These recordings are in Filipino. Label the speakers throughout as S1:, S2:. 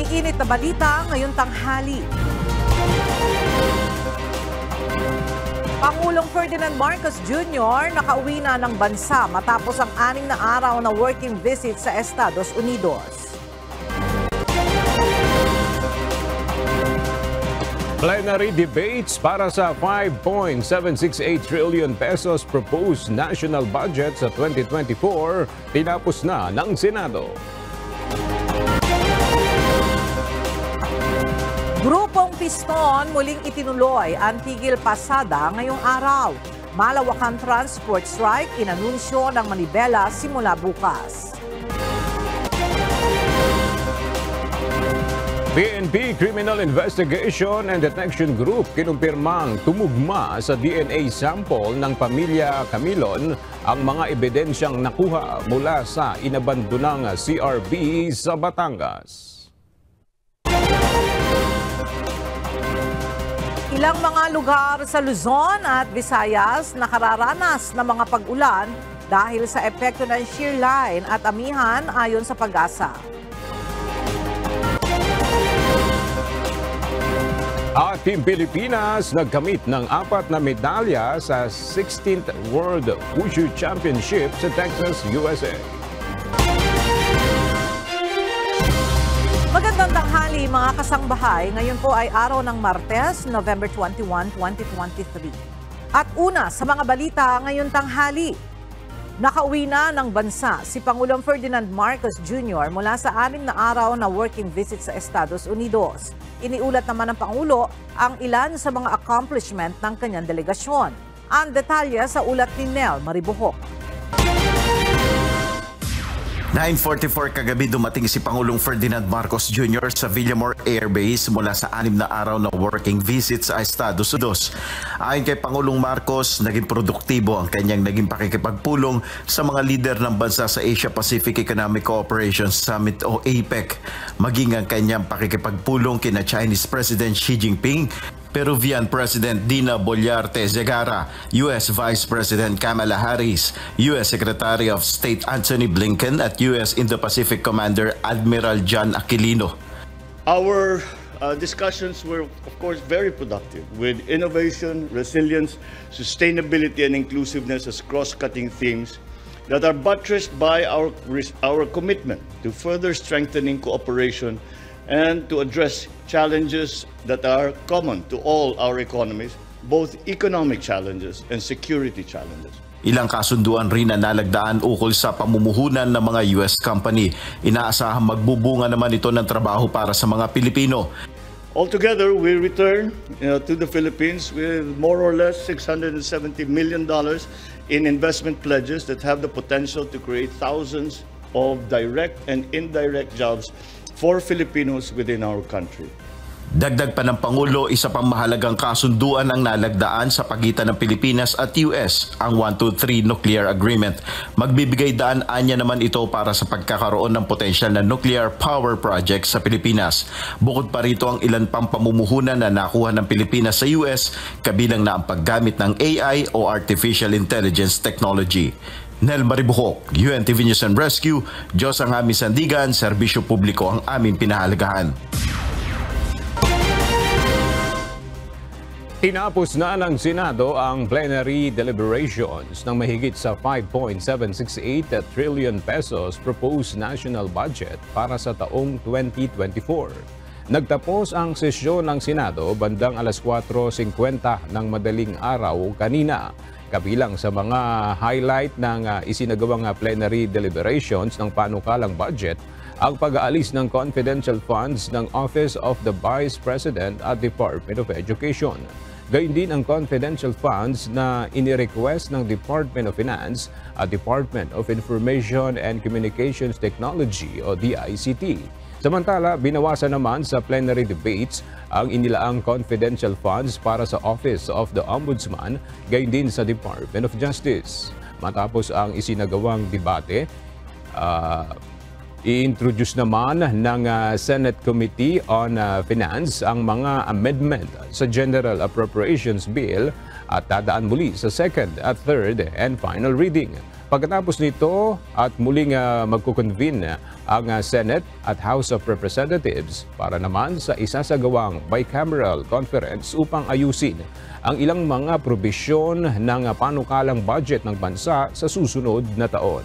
S1: Umiinit na balita ngayong tanghali. Pangulong Ferdinand Marcos Jr. nakauwi na ng bansa matapos ang 6 na araw na working visit sa Estados Unidos.
S2: Plenary debates para sa 5.768 trillion pesos proposed national budget sa 2024 tinapos na ng Senado.
S1: Grupong Piston muling itinuloy ang tigil pasada ngayong araw. Malawakang transport strike inanunsyo ng Manibela simula bukas.
S2: PNP Criminal Investigation and Detection Group kinumpirmang tumugma sa DNA sample ng pamilya Camilon ang mga ebidensyang nakuha mula sa inabandonang CRB sa Batangas.
S1: Ilang mga lugar sa Luzon at Visayas nakararanas ng mga pag-ulan dahil sa epekto ng shear line at amihan ayon sa Pag-asa.
S2: At Team Pilipinas nagkamit ng 4 na medalya sa 16th World Wushu Championship sa Texas, USA.
S1: Magandang tanghali mga kasangbahay. Ngayon po ay araw ng Martes, November 21, 2023. At una sa mga balita ngayong tanghali. Nakauwi na ng bansa si Pangulong Ferdinand Marcos Jr. mula sa 6 na araw na working visit sa Estados Unidos. Iniulat naman ng Pangulo ang ilan sa mga accomplishment ng kanyang delegasyon. Ang detalye sa ulat ni Nel Maribuhok.
S3: 9:44 kagabi dumating si Pangulong Ferdinand Marcos Jr. sa Villamor Air Base mula sa 6 na araw na working visit sa Estados Unidos. Ayon kay Pangulong Marcos, naging produktibo ang kanyang naging pakikipagpulong sa mga lider ng bansa sa Asia-Pacific Economic Cooperation Summit o APEC, maging ang kanyang pakikipagpulong kina Chinese President Xi Jinping, Peruvian President Dina Boluarte Segarra, U.S. Vice President Kamala Harris, U.S. Secretary of State Antony Blinken at U.S. Indo-Pacific Commander Admiral John Aquilino.
S4: Our discussions were, of course, very productive with innovation, resilience, sustainability, and inclusiveness as cross-cutting themes that are buttressed by our commitment to further strengthening cooperation and to address challenges that are common to all our economies, both economic challenges and security challenges.
S3: Ilang kasunduan rin na nalagdaan ukol sa pamumuhunan ng mga US company. Inaasahang magbubunga naman ito ng trabaho para sa mga Pilipino.
S4: Altogether, we return to the Philippines with more or less $670 million in investment pledges that have the potential to create thousands of direct and indirect jobs for Filipinos within our country.
S3: Dagdag pa ng Pangulo, isa pang mahalagang kasunduan ang nalagdaan sa pagitan ng Pilipinas at US, ang 123 Nuclear Agreement. Magbibigay daan anya naman ito para sa pagkakaroon ng potensyal na nuclear power project sa Pilipinas. Bukod pa rito ang ilan pang pamumuhunan na nakuha ng Pilipinas sa US, kabilang na ang paggamit ng AI o Artificial Intelligence Technology. Nel Maribuhok, UNTV News and Rescue, Diyos ang aming sandigan, serbisyo publiko ang aming pinahalagahan.
S2: Tinapos na ng Senado ang plenary deliberations ng mahigit sa 5.768 trillion pesos proposed national budget para sa taong 2024. Nagtapos ang sesyon ng Senado bandang alas 4:50 ng madaling araw kanina. Kabilang sa mga highlight ng isinagawang plenary deliberations ng panukalang budget ang pag-aalis ng confidential funds ng Office of the Vice President at Department of Education. Gayun din ang confidential funds na inirequest ng Department of Finance at Department of Information and Communications Technology o DICT. Samantala, binawasan naman sa plenary debates ang inilaang confidential funds para sa Office of the Ombudsman, gayon din sa Department of Justice. Matapos ang isinagawang debate, i-introduce naman ng Senate Committee on Finance ang mga amendment sa General Appropriations Bill at dadaan muli sa second at third and final reading. Pagkatapos nito at muling magkukonvene ang Senate at House of Representatives para naman sa isasagawang bicameral conference upang ayusin ang ilang mga probisyon ng panukalang budget ng bansa sa susunod na taon.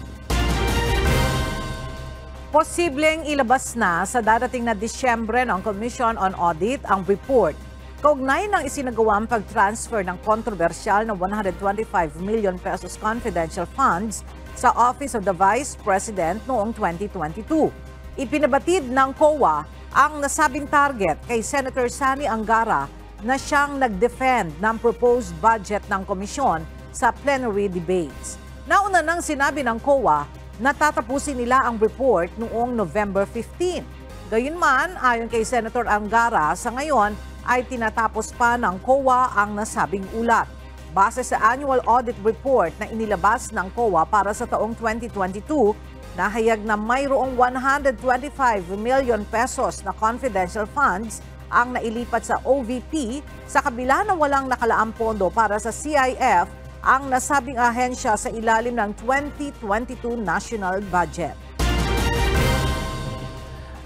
S1: Posibleng ilabas na sa darating na Disyembre ng Commission on Audit ang report kaugnay ng isinagawang pag-transfer ng kontrobersyal na 125 million pesos confidential funds sa Office of the Vice President noong 2022. Ipinabatid ng COA ang nasabing target kay Senator Sani Angara na siyang nag-defend ng proposed budget ng komisyon sa plenary debates. Nauna nang sinabi ng COA na tatapusin nila ang report noong November 15. Gayunman, ayon kay Senator Angara, sa ngayon ay tinatapos pa ng COA ang nasabing ulat. Base sa annual audit report na inilabas ng COA para sa taong 2022, nahayag na mayroong 125 million pesos na confidential funds ang nailipat sa OVP sa kabila na walang nakalaang pondo para sa CIF ang nasabing ahensya sa ilalim ng 2022 national budget.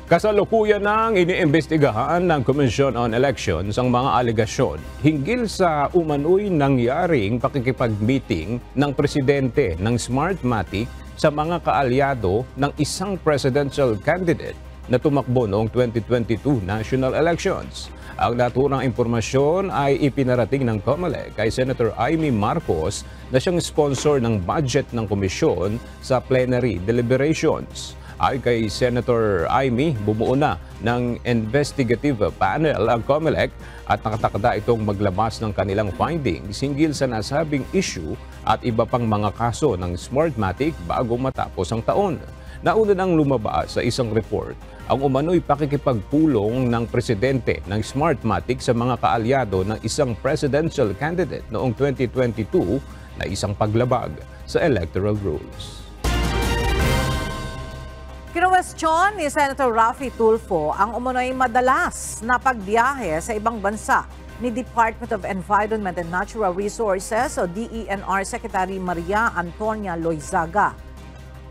S2: Kasalukuyan nang iniimbestigahan ng Commission on Elections ang mga alegasyon hinggil sa umano'y nangyaring pakikipag-meeting ng presidente ng Smartmatic sa mga kaalyado ng isang presidential candidate na tumakbo noong 2022 national elections. Ang naturang impormasyon ay ipinarating ng COMELEC kay Senator Amy Marcos na siyang sponsor ng budget ng komisyon sa plenary deliberations. Ay kay Senator Amy, bumuo na ng investigative panel ang COMELEC at nakatakda itong maglabas ng kanilang findings hinggil sa nasabing issue at iba pang mga kaso ng Smartmatic bago matapos ang taon. Nauna nang lumabas sa isang report ang umano'y pakikipagpulong ng presidente ng Smartmatic sa mga kaalyado ng isang presidential candidate noong 2022 na isang paglabag sa electoral rules.
S1: Kinuwestiyon ni Senator Raffy Tulfo ang umano'y madalas na pagbiyahe sa ibang bansa ni Department of Environment and Natural Resources o DENR Secretary Maria Antonia Loizaga.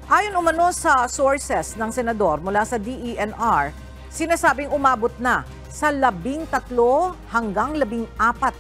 S1: Ayon umano sa sources ng senador mula sa DENR, sinasabing umabot na sa 13 hanggang 14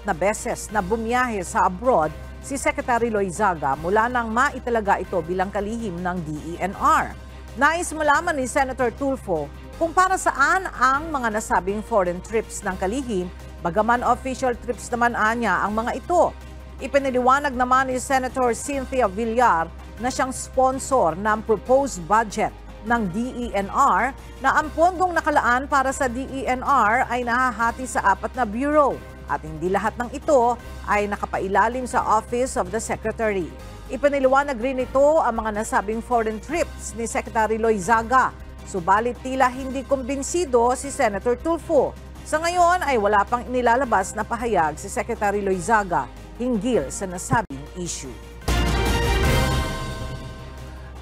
S1: na beses na bumiyahe sa abroad si Secretary Loizaga mula nang maitalaga ito bilang kalihim ng DENR. Nais malaman ni Senator Tulfo kung para saan ang mga nasabing foreign trips ng kalihim, bagaman official trips naman anya ang mga ito. Ipiniliwanag naman ni Senator Cynthia Villar na siyang sponsor ng proposed budget ng DENR na ang pondong nakalaan para sa DENR ay nahahati sa 4 na bureau at hindi lahat ng ito ay nakapailalim sa Office of the Secretary. Ipiniliwanag rin ito ang mga nasabing foreign trips ni Secretary Loizaga. Subalit tila hindi kumbinsido si Senator Tulfo. Sa ngayon ay wala pang inilalabas na pahayag si Secretary Loizaga hinggil sa nasabing issue.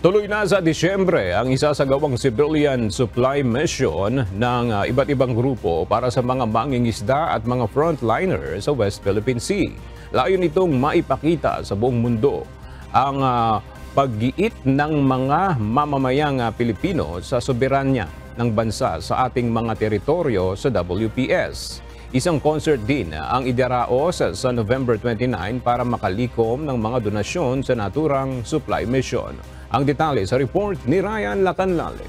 S2: Tuloy na sa Disyembre ang isasagawang civilian supply mission ng iba't ibang grupo para sa mga mangingisda at mga frontliner sa West Philippine Sea. Layon nitong maipakita sa buong mundo ang paggiit ng mga mamamayang Pilipino sa soberanya ng bansa sa ating mga teritoryo sa WPS. Isang concert din ang idaraos sa November 29 para makalikom ng mga donasyon sa naturang supply mission. Ang detalye sa report ni Ryan Lacanlale.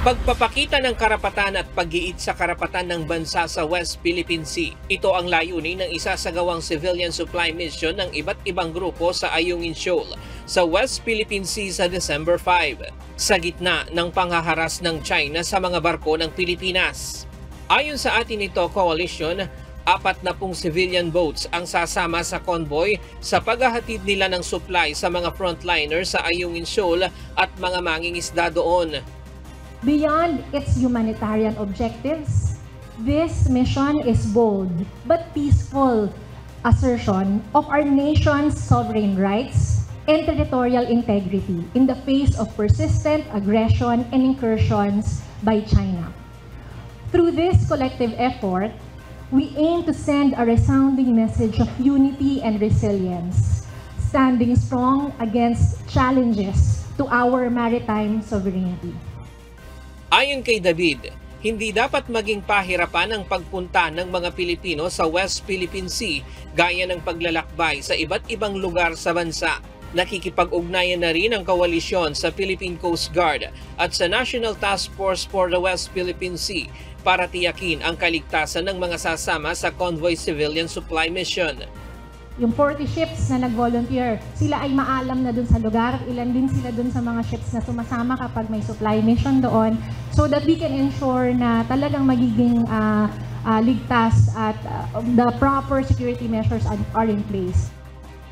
S5: Pagpapakita ng karapatan at pag-iit sa karapatan ng bansa sa West Philippine Sea. Ito ang layunin ng isasagawang civilian supply mission ng iba't ibang grupo sa Ayungin Shoal sa West Philippine Sea sa December 5, sa gitna ng panghaharas ng China sa mga barko ng Pilipinas. Ayon sa atin ito, coalition, 40 civilian boats ang sasama sa convoy sa paghahatid nila ng supply sa mga frontliner sa Ayungin Shoal at mga mangingisda doon.
S6: Beyond its humanitarian objectives, this mission is bold but peaceful assertion of our nation's sovereign rights and territorial integrity in the face of persistent aggression and incursions by China. Through this collective effort, we aim to send a resounding message of unity and resilience, standing strong against challenges to our maritime sovereignty.
S5: Ayon kay David, hindi dapat maging pahirapan ang pagpunta ng mga Pilipino sa West Philippine Sea gaya ng paglalakbay sa iba't ibang lugar sa bansa. Nakikipag-ugnayan na rin ang koalisyon sa Philippine Coast Guard at sa National Task Force for the West Philippine Sea para tiyakin ang kaligtasan ng mga sasama sa Convoy Civilian Supply Mission.
S6: Yung 40 ships na nag-volunteer, sila ay maalam na dun sa lugar. Ilan din sila dun sa mga ships na sumasama kapag may supply mission doon, so that we can ensure na talagang magiging ligtas at the proper security measures are in place.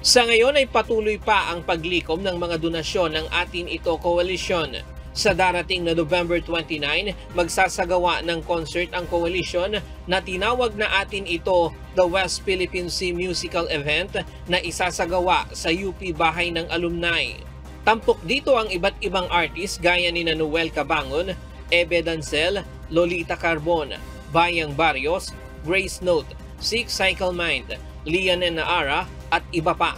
S5: Sa ngayon ay patuloy pa ang paglikom ng mga donasyon ng Atin Ito Coalition. Sa darating na November 29, magsasagawa ng concert ang coalition na tinawag na Atin Ito the West Philippine Sea Musical Event na isasagawa sa UP Bahay ng Alumni. Tampok dito ang iba't ibang artist gaya ni Noel Cabangon, Ebe Dancel, Lolita Carbon, Bayang Barrios, Grace Note, Six Cycle Mind, Lian Naara at iba pa.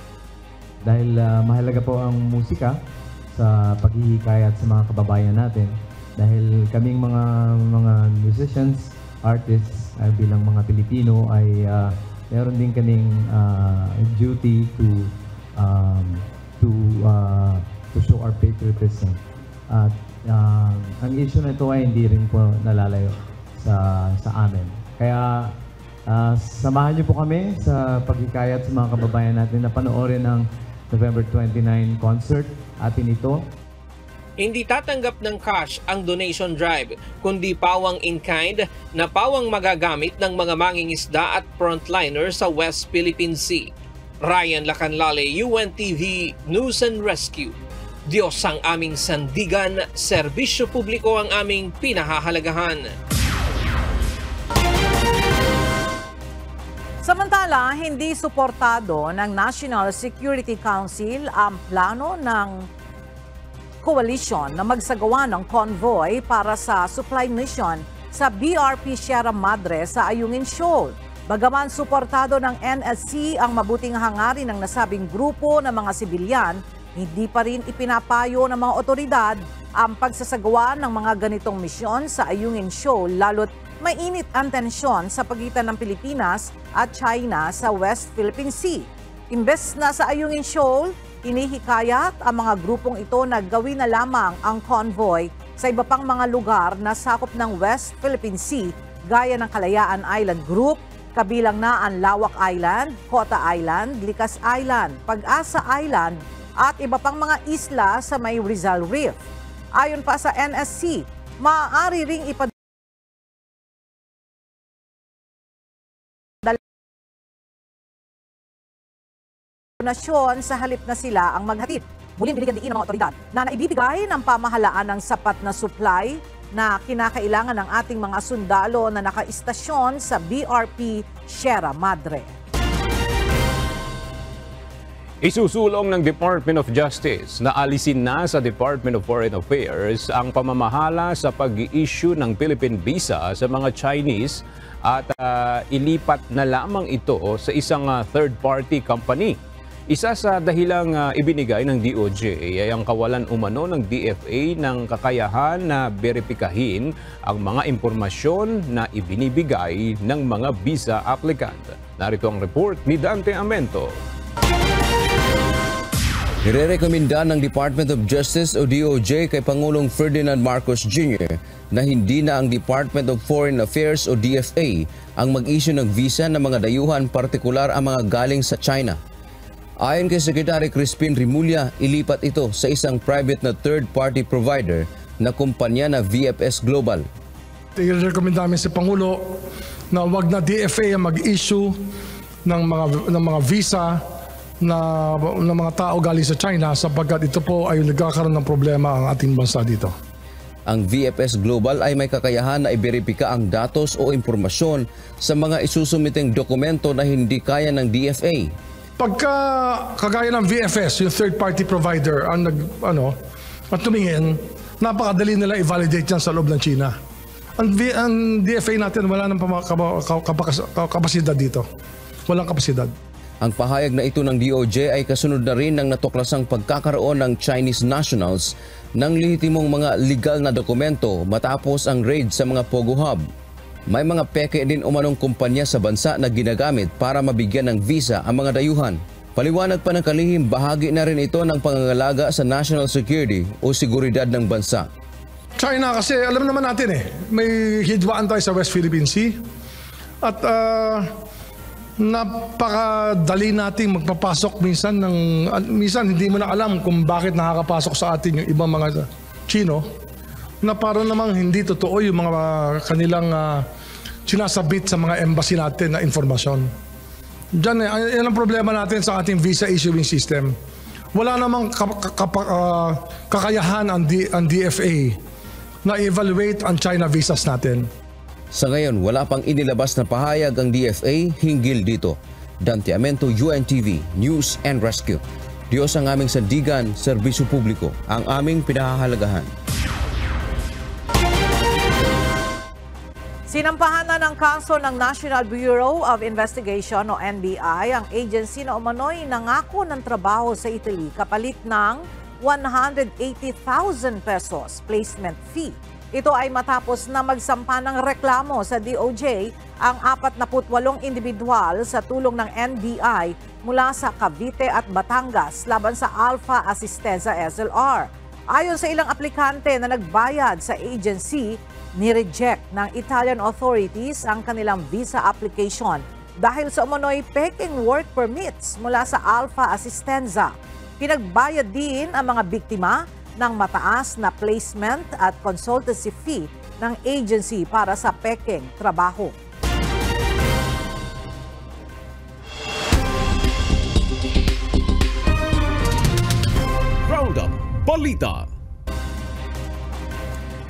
S7: Dahil mahalaga po ang musika sa paghihikayat sa mga kababayan natin, dahil kaming mga musicians, artists bilang mga Pilipino ay meron din kaming duty to show our patriotism. At ang issue na ito ay hindi rin po nalalayo sa amin. Kaya samahan niyo po kami sa paghikayat sa mga kababayan natin na panoorin ang November 29 concert Atin Ito.
S5: Hindi tatanggap ng cash ang donation drive, kundi pawang in kind na pawang magagamit ng mga mangingisda at frontliner sa West Philippine Sea. Ryan Lacanlale, UNTV News and Rescue. Diyos ang aming sandigan, serbisyo publiko ang aming pinahahalagahan.
S1: Samantala, hindi suportado ng National Security Council ang plano ng coalition na magsagawa ng convoy para sa supply mission sa BRP Sierra Madre sa Ayungin Shoal. Bagaman suportado ng NSC ang mabuting hangarin ng nasabing grupo ng mga sibilyan, hindi pa rin ipinapayo ng mga otoridad ang pagsasagawa ng mga ganitong misyon sa Ayungin Shoal, lalo't mainit ang tensyon sa pagitan ng Pilipinas at China sa West Philippine Sea. Imbes na sa Ayungin Shoal, inihikayat ang mga grupong ito na gawin na lamang ang convoy sa iba pang mga lugar na sakop ng West Philippine Sea gaya ng Kalayaan Island Group, kabilang na ang Lawak Island, Kota Island, Likas Island, Pag-asa Island at iba pang mga isla sa may Rizal Reef. Ayon pa sa NSC, maaari ring donasyon sa halip na sila ang maghatid. Muling binigyan din ng mga otoridad na naibibigay ng pamahalaan ng sapat na supply na kinakailangan ng ating mga sundalo na nakaistasyon sa BRP Sierra Madre.
S2: Isusulong ng Department of Justice na alisin na sa Department of Foreign Affairs ang pamamahala sa pag-i-issue ng Philippine visa sa mga Chinese at ilipat na lamang ito sa isang third-party company. Isa sa dahilang ibinigay ng DOJ ay ang kawalan umano ng DFA ng kakayahan na beripikahin ang mga impormasyon na ibinibigay ng mga visa applicant. Narito ang report ni Dante Amento.
S8: Nirerekomenda ng Department of Justice o DOJ kay Pangulong Ferdinand Marcos Jr. na hindi na ang Department of Foreign Affairs o DFA ang mag-issue ng visa ng mga dayuhan, partikular ang mga galing sa China. Ayon kay Secretary Crispin Rimulya, ilipat ito sa isang private na third-party provider na kumpanya na VFS Global.
S9: I-recommend namin si Pangulo na wag na DFA ang mag-issue ng mga visa ng mga tao galing sa China sapagkat ito po ay nagkakaroon ng problema ang ating bansa dito.
S8: Ang VFS Global ay may kakayahan na iberipika ang datos o impormasyon sa mga isusumiteng dokumento na hindi kaya ng DFA.
S9: Pagka kagaya ng VFS, yung third-party provider, ang tumingin, napakadali nila i-validate yan sa loob ng China. Ang DFA natin wala ng kapasidad dito. Walang kapasidad.
S8: Ang pahayag na ito ng DOJ ay kasunod na rin ng natuklasang pagkakaroon ng Chinese nationals ng lehitimong mga legal na dokumento matapos ang raid sa mga Pogo Hub. May mga peke din umanong kumpanya sa bansa na ginagamit para mabigyan ng visa ang mga dayuhan. Paliwanag pa ng kalihim, bahagi na rin ito ng pangangalaga sa national security o seguridad ng bansa.
S9: China kasi alam naman natin may hidwaan tayo sa West Philippine Sea at napakadali nating magpapasok minsan hindi mo na alam kung bakit nakakapasok sa atin yung ibang mga Chino na parang namang hindi totoo yung mga kanilang sinasabit sa mga embassy natin na informasyon. Diyan yan ang problema natin sa ating visa issuing system. Wala namang kakayahan ang DFA na evaluate ang China visas natin.
S8: Sa ngayon, wala pang inilabas na pahayag ang DFA hinggil dito. Dante Amento, UNTV, News and Rescue. Diyos ang aming sandigan, serbisyo publiko, ang aming pinahahalagahan.
S1: Sinampahan na ng kaso ng National Bureau of Investigation o NBI ang agency na umano'y nangako ng trabaho sa Italy kapalit ng 180,000 pesos placement fee. Ito ay matapos na magsampa ng reklamo sa DOJ ang 48 individual sa tulong ng NBI mula sa Cavite at Batangas laban sa Alpha Asistenza SLR. Ayon sa ilang aplikante na nagbayad sa agency, nireject ng Italian authorities ang kanilang visa application dahil sa umano'y peking work permits mula sa Alpha Asistenza. Pinagbayad din ang mga biktima ng mataas na placement at consultancy fee ng agency para sa peking trabaho.
S10: Roundup Balita.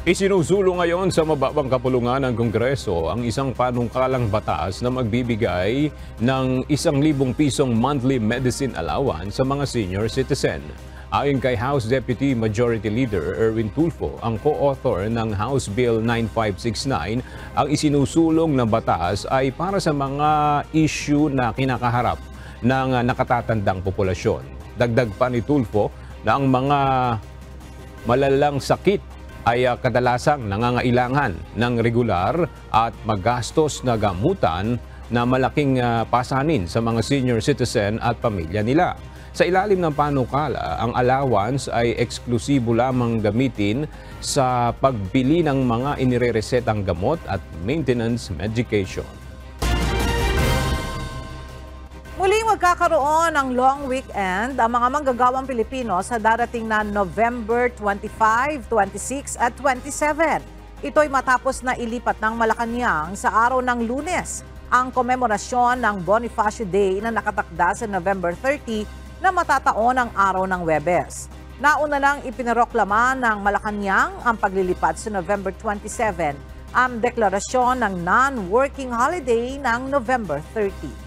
S2: Isinusulong ngayon sa mababang kapulungan ng Kongreso ang isang panungkalang batas na magbibigay ng 1,000 pisong monthly medicine allowance sa mga senior citizen. Ayon kay House Deputy Majority Leader Erwin Tulfo, ang co-author ng House Bill 9569, ang isinusulong na batas ay para sa mga issue na kinakaharap ng nakatatandang populasyon. Dagdag pa ni Tulfo na ang mga malalang sakit ay kadalasang nangangailangan ng regular at magastos na gamutan na malaking pasanin sa mga senior citizen at pamilya nila. Sa ilalim ng panukala, ang allowance ay eksklusibo lamang gamitin sa pagbili ng mga inireresetang gamot at maintenance medication.
S1: Muling magkakaroon ng long weekend ang mga manggagawang Pilipino sa darating na November 25, 26 at 27. Ito'y matapos na ilipat ng Malacanang sa araw ng Lunes ang komemorasyon ng Bonifacio Day na nakatakda sa November 30 na matataon ang araw ng Huwebes. Nauna nang ipinaroklama ng Malacanang ang paglilipat sa November 27 ang deklarasyon ng non-working holiday ng November 30.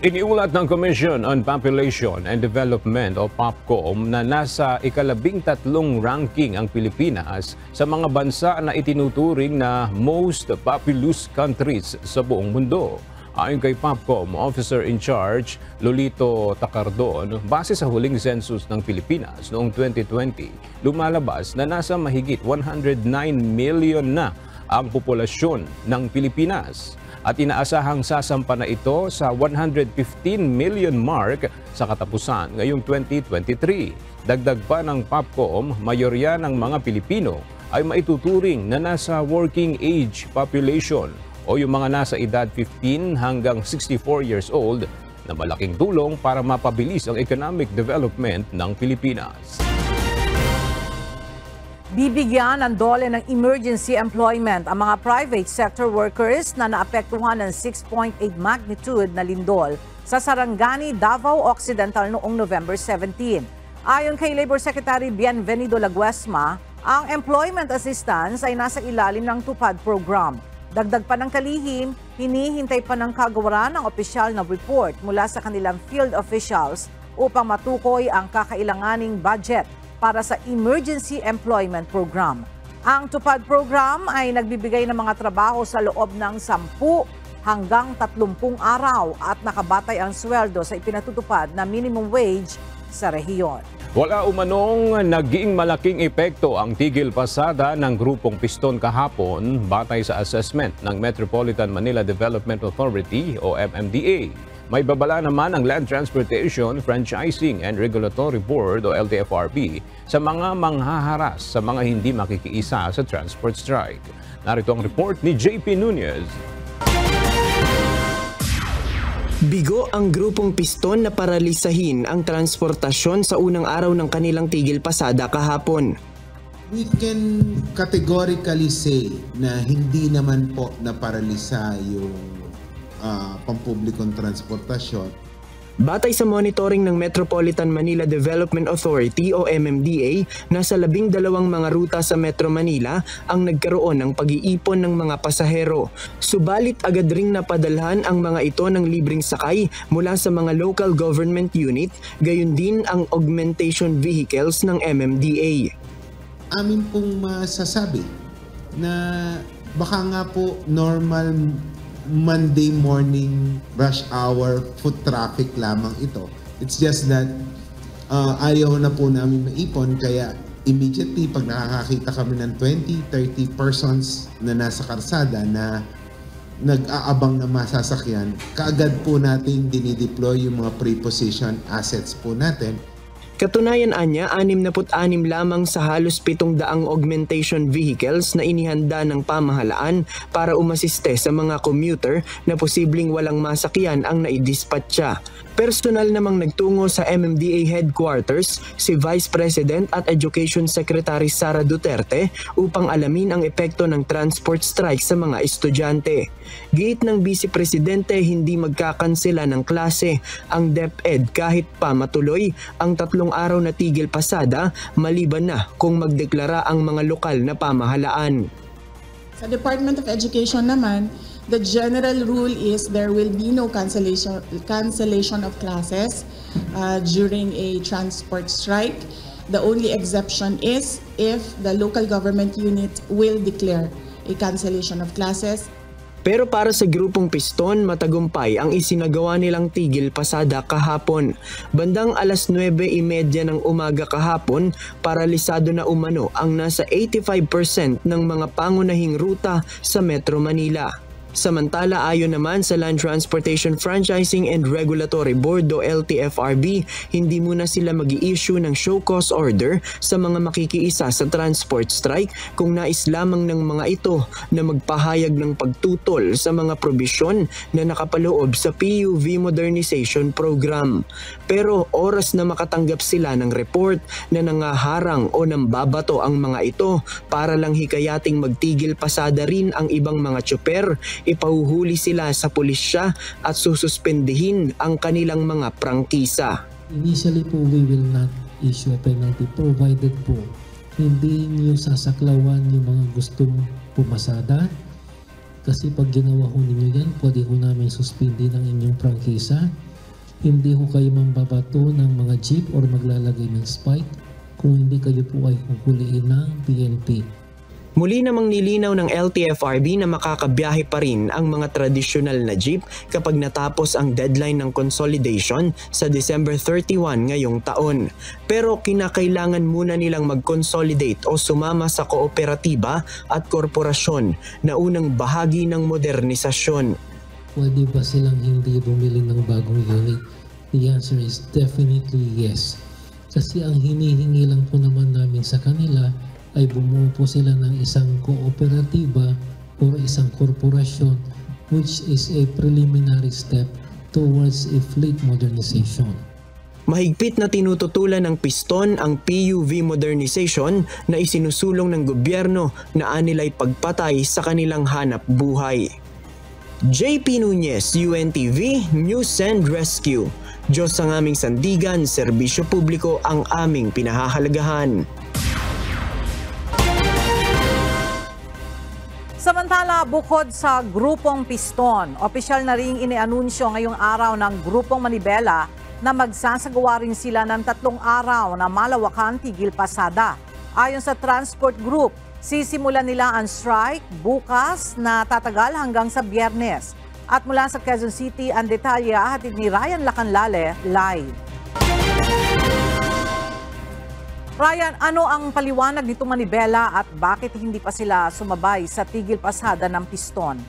S2: Iniulat ng Commission on Population and Development o POPCOM na nasa ika-13 ranking ang Pilipinas sa mga bansa na itinuturing na most populous countries sa buong mundo. Ayon kay POPCOM Officer in Charge Lolito Tacardon, base sa huling census ng Pilipinas noong 2020, lumalabas na nasa mahigit 109 million na ang populasyon ng Pilipinas. At inaasahang sasampa na ito sa 115 million mark sa katapusan ngayong 2023. Dagdag pa ng POPCOM, mayorya ng mga Pilipino ay maituturing na nasa working age population o yung mga nasa edad 15 hanggang 64 years old na malaking tulong para mapabilis ang economic development ng Pilipinas.
S1: Bibigyan ng dole ng emergency employment ang mga private sector workers na naapektuhan ng 6.8 magnitude na lindol sa Sarangani, Davao Occidental noong November 17. Ayon kay Labor Secretary Bienvenido Laguesma, ang employment assistance ay nasa ilalim ng TUPAD program. Dagdag pa ng kalihim, hinihintay pa ng kagawaran ng opisyal na report mula sa kanilang field officials upang matukoy ang kakailanganing budget para sa Emergency Employment Program. Ang TUPAD program ay nagbibigay ng mga trabaho sa loob ng 10 hanggang 30 araw at nakabatay ang sweldo sa ipinatutupad na minimum wage sa rehiyon.
S2: Wala umanong naging malaking epekto ang tigil pasada ng Grupong Piston kahapon batay sa assessment ng Metropolitan Manila Development Authority o MMDA. May babala naman ang Land Transportation, Franchising and Regulatory Board o LTFRB sa mga manghaharas sa mga hindi makikiisa sa transport strike. Narito ang report ni JP Nunez.
S10: Bigo ang Grupong Piston na paralisahin ang transportasyon sa unang araw ng kanilang tigil pasada kahapon.
S11: We can categorically say na hindi naman po naparalisa yung pampublikong transportasyon.
S10: Batay sa monitoring ng Metropolitan Manila Development Authority o MMDA, nasa 12 mga ruta sa Metro Manila ang nagkaroon ng pag-iipon ng mga pasahero. Subalit agad ring napadalhan ang mga ito ng libreng sakay mula sa mga local government unit, gayon din ang augmentation vehicles ng MMDA.
S11: Amin pong masasabi na baka nga po normal Monday morning rush hour foot traffic lamang ito. It's just that ayaw na po namin maipon, kaya immediately pag nakakakita kami ng 20-30 persons na nasa karsada na nag-aabang na masasakyan, kaagad po natin dinideploy yung mga preposition assets po natin.
S10: Katunayan anya, 66 lamang sa halos 700 augmentation vehicles na inihanda ng pamahalaan para umasiste sa mga commuter na posibleng walang masakyan ang naidispatcha. Personal namang nagtungo sa MMDA headquarters si Vice President at Education Secretary Sara Duterte upang alamin ang epekto ng transport strike sa mga estudyante. Giit ng Vice Presidente, hindi magkakansela ng klase ang DepEd kahit pa matuloy ang 3 araw na tigil pasada maliban na kung magdeklara ang mga lokal na pamahalaan.
S12: Sa Department of Education naman, the general rule is there will be no cancellation of classes during a transport strike. The only exception is if the local government unit will declare a cancellation of classes.
S10: Pero para sa Grupong Piston, matagumpay ang isinagawa nilang tigil pasada kahapon. Bandang alas 9:30 ng umaga kahapon, paralisado na umano ang nasa 85% ng mga pangunahing ruta sa Metro Manila. Samantala, ayon naman sa Land Transportation Franchising and Regulatory Board o LTFRB, hindi muna sila mag-i-issue ng show cause order sa mga makikiisa sa transport strike kung nais lamang ng mga ito na magpahayag ng pagtutol sa mga probisyon na nakapaloob sa PUV Modernization Program. Pero oras na makatanggap sila ng report na nangaharang o nambabato ang mga ito para lang hikayating magtigil pasada rin ang ibang mga tsuper, ipahuhuli sila sa pulisya at sususpendihin ang kanilang mga prangkisa.
S13: Initially po, we will not issue a penalty provided po hindi niyo sasaklawan yung mga gustong pumasada. Kasi pag ginawa ho ninyo yan, pwede ho namin suspendin ang inyong prangkisa. Hindi ho kayo mambabato ng mga jeep or maglalagay ng spike kung hindi kayo po ay huhuliin ng PNP.
S10: Muli namang nilinaw ng LTFRB na makakabiyahe pa rin ang mga tradisyonal na jeep kapag natapos ang deadline ng consolidation sa December 31 ngayong taon. Pero kinakailangan muna nilang mag-consolidate o sumama sa kooperatiba at korporasyon na unang bahagi ng modernisasyon.
S13: Pwede ba silang hindi bumili ng bagong unit? The answer is definitely yes. Kasi ang hinihingi lang po naman namin sa kanila ay bumuo po sila ng isang kooperatiba o isang korporasyon, which is a preliminary step towards a fleet modernization.
S10: Mahigpit na tinututulan ng Piston ang PUV modernization na isinusulong ng gobyerno na anilay pagpatay sa kanilang hanap buhay. JP Nunez, UNTV, News and Rescue. Diyos ang aming sandigan, serbisyo publiko ang aming pinahahalagahan.
S1: Samantala, bukod sa Grupong Piston, opisyal na ring inianunsyo ngayong araw ng Grupong Manibela na magsasagawa rin sila ng 3 araw na malawakan tigil pasada. Ayon sa Transport Group, sisimulan nila ang strike bukas na tatagal hanggang sa Biyernes. At mula sa Quezon City, ang detalye hatid ni Ryan Lacanlale live. Ryan, ano ang paliwanag nitong manibela at bakit hindi pa sila sumabay sa tigil pasada ng piston?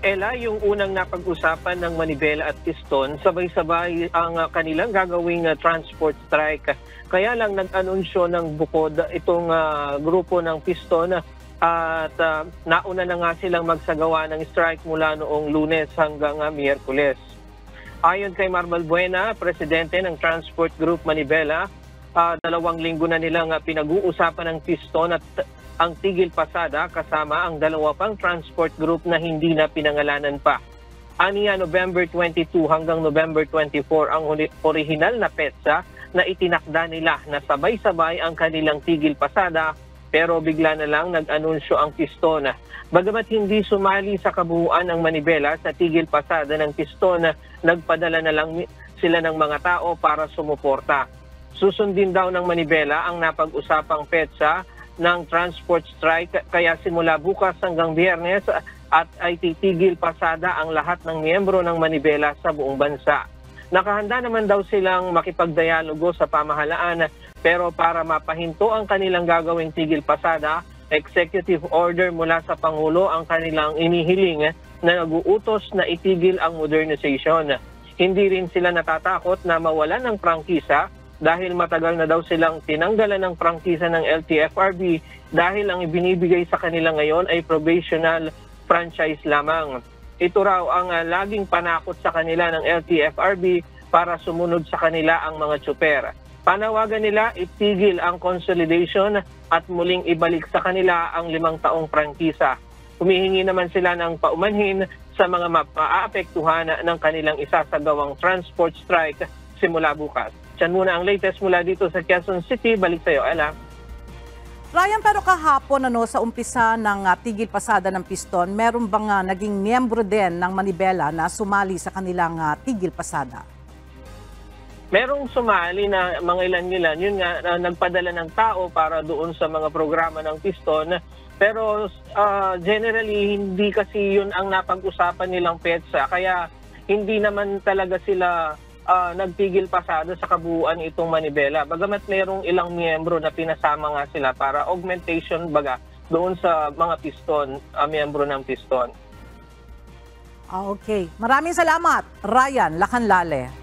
S5: Ella, yung unang napag-usapan ng manibela at piston, sabay-sabay ang kanilang gagawing transport strike. Kaya lang nag-anunsyo ng bukod itong grupo ng piston at nauna na nga silang magsagawa ng strike mula noong Lunes hanggang Miyerkules. Ayon kay Marmal Buena, presidente ng Transport Group Manibela, 2 linggo na nilang pinag-uusapan ng piston at ang tigil pasada kasama ang 2 pang transport group na hindi na pinangalanan pa. Aniya November 22 hanggang November 24 ang orihinal na petsa na itinakda nila na sabay-sabay ang kanilang tigil pasada, pero bigla na lang nag-anunsyo ang piston. Bagamat hindi sumali sa kabuuan ng manibela sa tigil pasada ng piston, nagpadala na lang sila ng mga tao para sumuporta. Susundin daw ng manibela ang napag-usapang petsa ng transport strike, kaya simula bukas hanggang Biyernes at ay titigil pasada ang lahat ng miyembro ng manibela sa buong bansa. Nakahanda naman daw silang makipagdialogo sa pamahalaan, pero para mapahinto ang kanilang gagawing tigil pasada, executive order mula sa Pangulo ang kanilang inihiling na nag-uutos na itigil ang modernization. Hindi rin sila natatakot na mawalan ng prangkisa dahil matagal na daw silang tinanggalan ng prangkisa ng LTFRB dahil ang ibinibigay sa kanila ngayon ay provisional franchise lamang. Ito raw ang laging panakot sa kanila ng LTFRB para sumunod sa kanila ang mga tsuper. Panawagan nila itigil ang consolidation at muling ibalik sa kanila ang 5 taong prangkisa. Humihingi naman sila ng paumanhin sa mga maaapektuhan ng kanilang isasagawang transport strike simula bukas. Yan muna ang latest mula dito sa Quezon City. Balik sa iyo, Ella.
S1: Ryan, pero kahapon sa umpisa ng tigil pasada ng piston, meron bang naging miyembro din ng manibela na sumali sa kanilang tigil pasada?
S5: Merong sumali na mga ilan-ilan. Yun nga, nagpadala ng tao para doon sa mga programa ng piston. Pero generally, hindi kasi yun ang napag-usapan nilang petsa. Kaya hindi naman talaga sila nagtigil pasada sa kabuuan itong manibela. Bagamat mayroong ilang miyembro na pinasama nga sila para augmentation baga doon sa mga piston, miyembro ng piston.
S1: Okay. Maraming salamat, Ryan Lacanlale.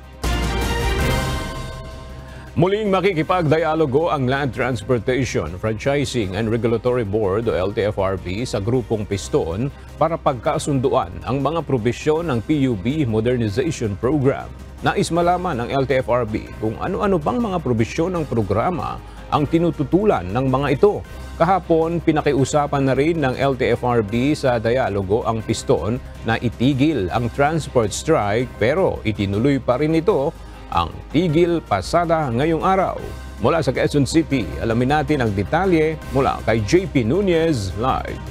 S2: Muling makikipagdialogo ang Land Transportation, Franchising and Regulatory Board o LTFRB sa grupong piston para pagkasunduan ang mga probisyon ng PUB Modernization Program. Nais malaman ng LTFRB kung ano-ano bang mga probisyon ng programa ang tinututulan ng mga ito. Kahapon, pinakiusapan na rin ng LTFRB sa dialogo ang piston na itigil ang transport strike, pero itinuloy pa rin ito ang tigil pasada ngayong araw. Mula sa Quezon City, alamin natin ang detalye mula kay JP Nunez live.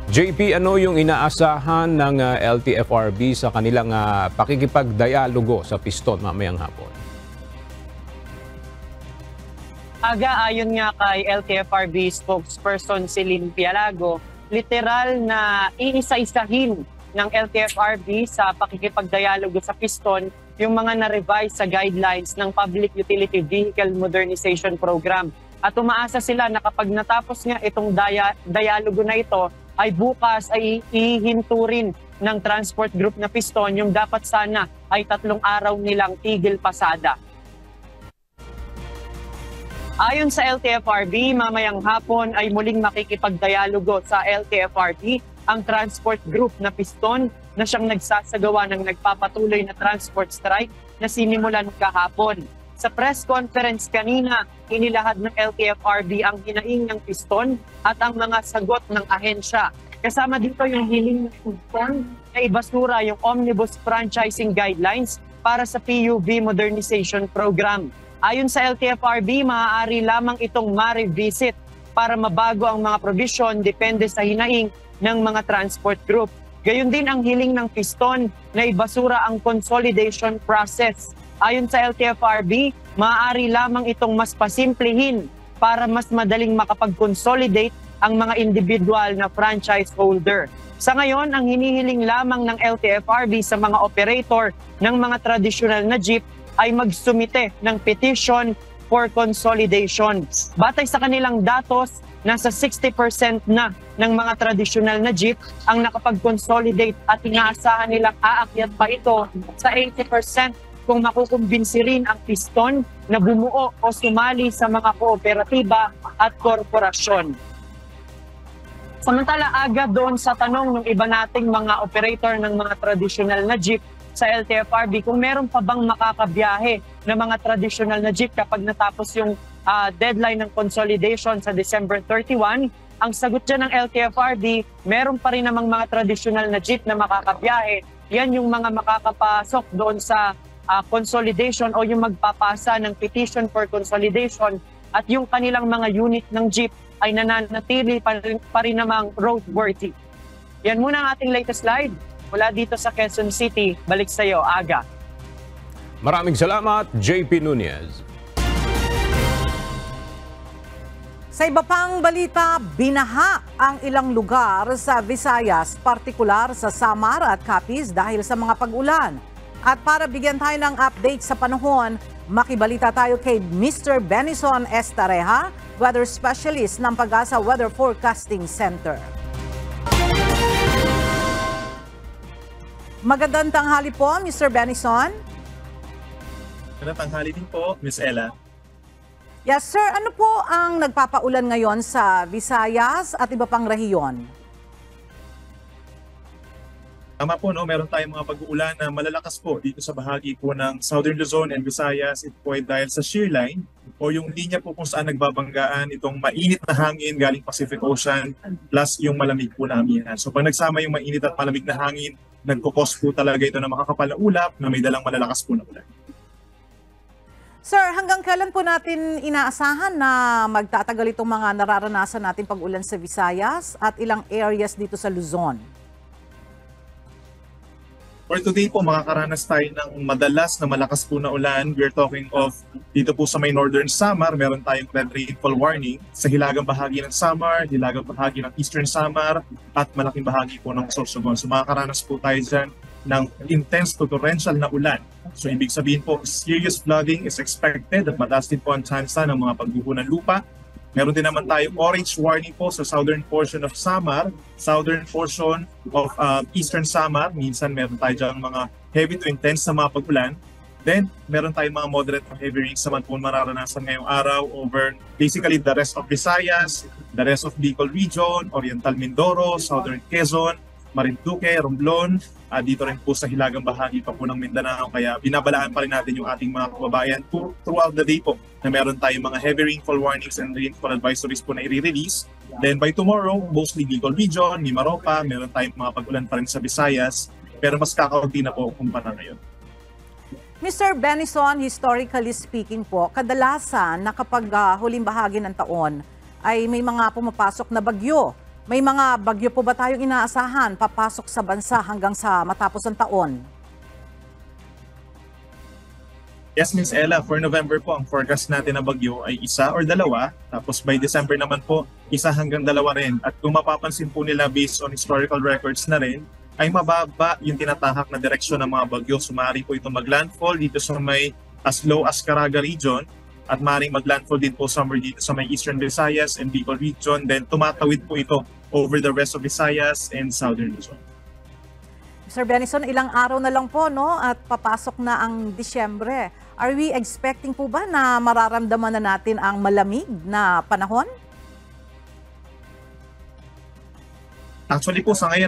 S2: JP, ano yung inaasahan ng LTFRB sa kanilang pakikipagdialogo sa piston mamayang hapon?
S14: Ayon nga kay LTFRB spokesperson Celine Pialago, literal na iisa-isahin ng LTFRB sa pakikipagdialogo sa piston yung mga na-revise sa guidelines ng Public Utility Vehicle Modernization Program. At umaasa sila na kapag natapos nga itong dialogo na ito, ay bukas ay ihinto rin ng transport group na piston yung dapat sana ay 3 araw nilang tigil pasada. Ayon sa LTFRB, mamayang hapon ay muling makikipagdialogo sa LTFRB ang transport group na piston na siyang nagsasagawa ng nagpapatuloy na transport strike na sinimulan kahapon. Sa press conference kanina, inilahad ng LTFRB ang hinaing ng piston at ang mga sagot ng ahensya. Kasama dito yung hiling ng piston na ibasura yung Omnibus Franchising Guidelines para sa PUB Modernization Program. Ayon sa LTFRB, maaari lamang itong ma-revisit para mabago ang mga provision depende sa hinaing ng mga transport group. Gayon din ang hiling ng piston na ibasura ang consolidation process. Ayon sa LTFRB, maaari lamang itong mas pasimplihin para mas madaling makapag-consolidate ang mga individual na franchise holder. Sa ngayon, ang hinihiling lamang ng LTFRB sa mga operator ng mga traditional na jeep ay magsumite ng petition for consolidation. Batay sa kanilang datos, nasa 60% na ng mga traditional na jeep ang nakapag-consolidate at inaasahan nilang aakyat pa ito sa 80% kung makukumbinsi rin ang piston na bumuo o sumali sa mga kooperatiba at korporasyon. Samantala, aga doon sa tanong ng iba nating mga operator ng mga traditional na jeep sa LTFRB kung meron pa bang makakabiyahe na mga traditional na jeep kapag natapos yung deadline ng consolidation sa December 31. Ang sagot dyan ng LTFRB, meron pa rin namang mga traditional na jeep na makakabiyahe. Yan yung mga makakapasok doon sa consolidation o yung magpapasa ng petition for consolidation at yung kanilang mga unit ng jeep ay nananatili pa rin namang roadworthy. Yan muna ang ating latest slide. Mula dito sa Quezon City, balik sa iyo, Aga.
S2: Maraming salamat, JP Nunez.
S1: Sa iba pang balita, binaha ang ilang lugar sa Visayas, partikular sa Samar at Capiz dahil sa mga pag-ulan. At para bigyan tayo ng update sa panahon, makibalita tayo kay Mr. Benison Estareja, weather specialist ng Pag-asa Weather Forecasting Center. Magandang tanghali po, Mr. Benison.
S15: Magandang tanghali din po, Ms. Ella.
S1: Yes, sir. Ano po ang nagpapaulan ngayon sa Visayas at iba pang rehiyon?
S15: Tama po, no? Meron tayong mga pag-uulan na malalakas po dito sa bahagi po ng Southern Luzon and Visayas. Ito po ay dahil sa shear line o yung linya po kung saan nagbabanggaan itong mainit na hangin galing Pacific Ocean plus yung malamig po na amihan. So pag nagsama yung mainit at malamig na hangin, nagkukos po talaga ito na makakapal na ulap na may dalang malalakas po na ulan.
S1: Sir, hanggang kailan po natin inaasahan na magtatagal itong mga nararanasan natin pag-ulan sa Visayas at ilang areas dito sa Luzon?
S15: For today po, makakaranas tayo ng madalas na malakas po na ulan. We're talking of dito po sa may Northern Samar, meron tayong red rainfall warning. Sa hilagang bahagi ng Samar, hilagang bahagi ng Eastern Samar, at malaking bahagi po ng Sorsogon. So makakaranas po tayo dyan ng intense to torrential na ulan. So ibig sabihin po, serious flooding is expected at mataas din po ang tsansa ng mga pagguho ng lupa. Meron din naman tayo orange warning po sa southern portion of Samar, southern portion of eastern Samar. Minsan meron tayo dyan mga heavy to intense na mga pag-ulan. Then meron tayong mga moderate to heavy rains naman po mararanasan ngayong araw over basically the rest of Visayas, the rest of Bicol region, Oriental Mindoro, southern Quezon, Marinduque, Romblon, dito rin po sa hilagang bahagi pa po ng Mindanao. Kaya binabalaan pa rin natin yung ating mga kababayan throughout the day po na meron tayong mga heavy rainfall warnings and rainfall advisories po na i-release. Then by tomorrow, mostly Bicol region, Mimaropa, meron tayong mga pag-ulan pa rin sa Visayas, pero mas kakaunti na po kumpara ngayon.
S1: Mr. Benison, historically speaking po, kadalasan na kapag huling bahagi ng taon ay may mga pumapasok na bagyo. May mga bagyo po ba tayong inaasahan papasok sa bansa hanggang sa matapos ang taon?
S15: Yes, Ms. Ella, for November po, ang forecast natin na bagyo ay isa or dalawa. Tapos by December naman po, isa hanggang dalawa rin. At kung mapapansin po nila based on historical records na rin, ay mababa yung tinatahak na direksyon ng mga bagyo. Sumari po ito maglandfall dito sa may as low as Caraga region. At maaaring maglandfall din po somewhere dito sa may Eastern Visayas and Bicol region. Then tumatawid po ito over the rest of Visayas and Southern Luzon.
S1: Mr. Benison, ilang araw na lang po, no? At papasok na ang Disyembre. Are we expecting po ba na mararamdaman na natin ang malamig na panahon?
S15: Actually po sa ngayon,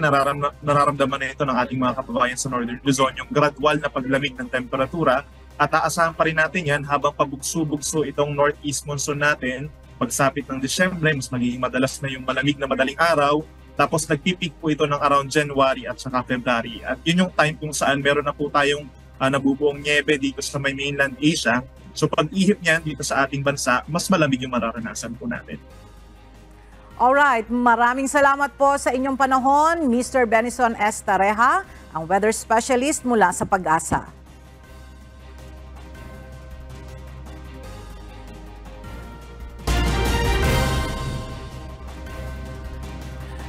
S15: nararamdaman na ito ng ating mga kababayan sa Northern Luzon, yung gradual na paglamig ng temperatura. At aasahan pa rin natin yan habang pabugso-bugso itong northeast monsoon natin. Pagsapit ng Disyembre, mas magiging madalas na yung malamig na madaling araw. Tapos nagpipik po ito ng around January at saka February. At yun yung time kung saan meron na po tayong nabubuong niebe dito sa may mainland Asia. So pag-ihip niyan dito sa ating bansa, mas malamig yung mararanasan po natin.
S1: Alright, maraming salamat po sa inyong panahon, Mr. Benison Estareja, ang weather specialist mula sa Pag-asa.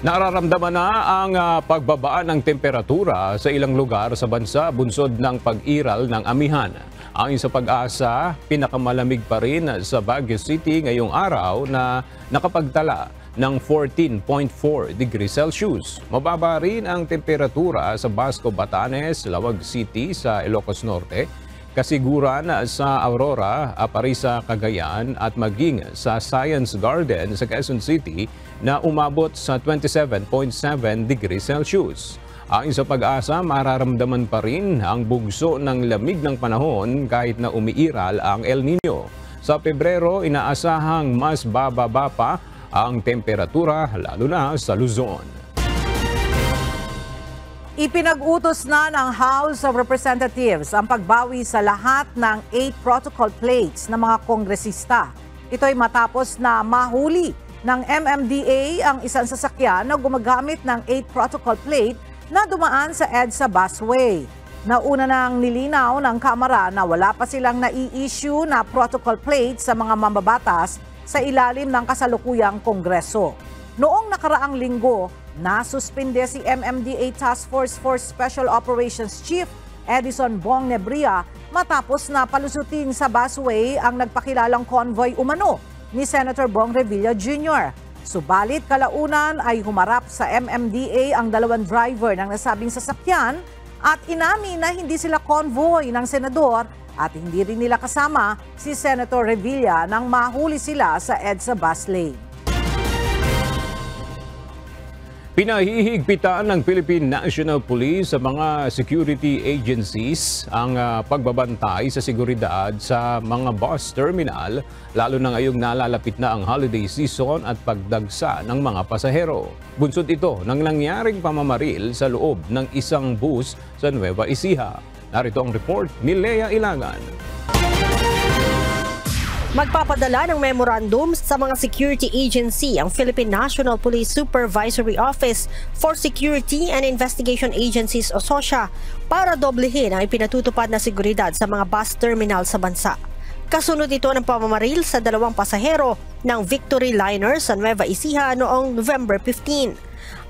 S2: Nararamdaman na ang pagbaba ng temperatura sa ilang lugar sa bansa bunsod ng pag-iral ng amihan. Ayon sa Pag-asa, pinakamalamig pa rin sa Baguio City ngayong araw na nakapagtala ng 14.4 degrees Celsius. Mababa rin ang temperatura sa Basco, Batanes, Lawag City sa Ilocos Norte, Kasiguran sa Aurora, Aparisa, Cagayan at maging sa Science Garden sa Quezon City na umabot sa 27.7 degrees Celsius. Ayon sa Pag-asa, mararamdaman pa rin ang bugso ng lamig ng panahon kahit na umiiral ang El Nino. Sa Pebrero, inaasahang mas bababa pa ang temperatura lalo na sa Luzon.
S1: Ipinag-utos na ng House of Representatives ang pagbawi sa lahat ng 8 protocol plates ng mga kongresista. Ito ay matapos na mahuli ng MMDA ang isang sasakyan na gumagamit ng 8 protocol plate na dumaan sa EDSA busway. Nauna nang nilinaw ng Kamara na wala pa silang nai-issue na protocol plate sa mga mambabatas sa ilalim ng kasalukuyang Kongreso. Noong nakaraang linggo, nasuspinde si MMDA Task Force for Special Operations Chief Edison Bong Nebria matapos na palusutin sa busway ang nagpakilalang convoy umano ni Senator Bong Revilla Jr. Subalit kalaunan ay humarap sa MMDA ang dalawang driver ng nasabing sasakyan at inamin na hindi sila convoy ng senador at hindi rin nila kasama si Senator Revilla nang mahuli sila sa EDSA bus lane.
S2: Pinahihigpitan ng Philippine National Police sa mga security agencies ang pagbabantay sa seguridad sa mga bus terminal, lalo na ngayong nalalapit na ang holiday season at pagdagsa ng mga pasahero. Bunsod ito ng nangyaring pamamaril sa loob ng isang bus sa Nueva Ecija. Narito ang report ni Lea Ilagan.
S16: Magpapadala ng memorandum sa mga security agency ang Philippine National Police Supervisory Office for Security and Investigation Agencies o SOSIA para doblehin ang ipinatutupad na seguridad sa mga bus terminal sa bansa. Kasunod ito ng pamamaril sa 2 pasahero ng Victory Liner sa Nueva Ecija noong November 15.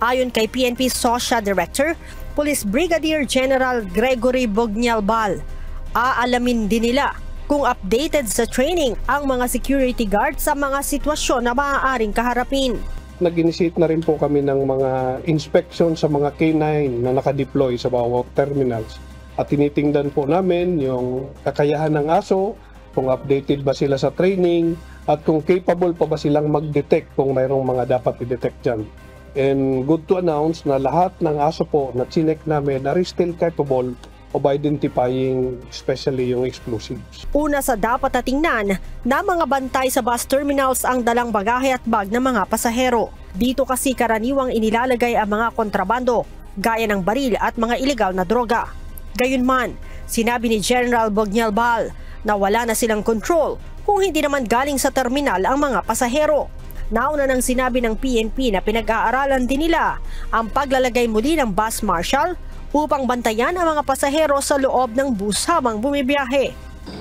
S16: Ayon kay PNP SOSIA Director, Police Brigadier General Gregory Bognalbal, aalamin din nila kung updated sa training ang mga security guard sa mga sitwasyon na maaaring kaharapin.
S17: Nag-initiate na rin po kami ng mga inspection sa mga K9 na nakadeploy sa bawat terminals. At tinitingnan po namin yung kakayahan ng aso, kung updated ba sila sa training, at kung capable pa ba silang mag-detect kung mayroong mga dapat i-detect dyan. And good to announce na lahat ng aso po na chinek namin are still capable of identifying especially yung explosives.
S16: Una sa dapat natingnan na mga bantay sa bus terminals ang dalang bagahe at bag ng mga pasahero. Dito kasi karaniwang inilalagay ang mga kontrabando, gaya ng baril at mga ilegal na droga. Gayunman, sinabi ni General Bognalbal na wala na silang control kung hindi naman galing sa terminal ang mga pasahero. Nauna nang sinabi ng PNP na pinag-aaralan din nila ang paglalagay muli ng bus marshal upang bantayan ang mga pasahero sa loob ng bus habang bumibiyahe.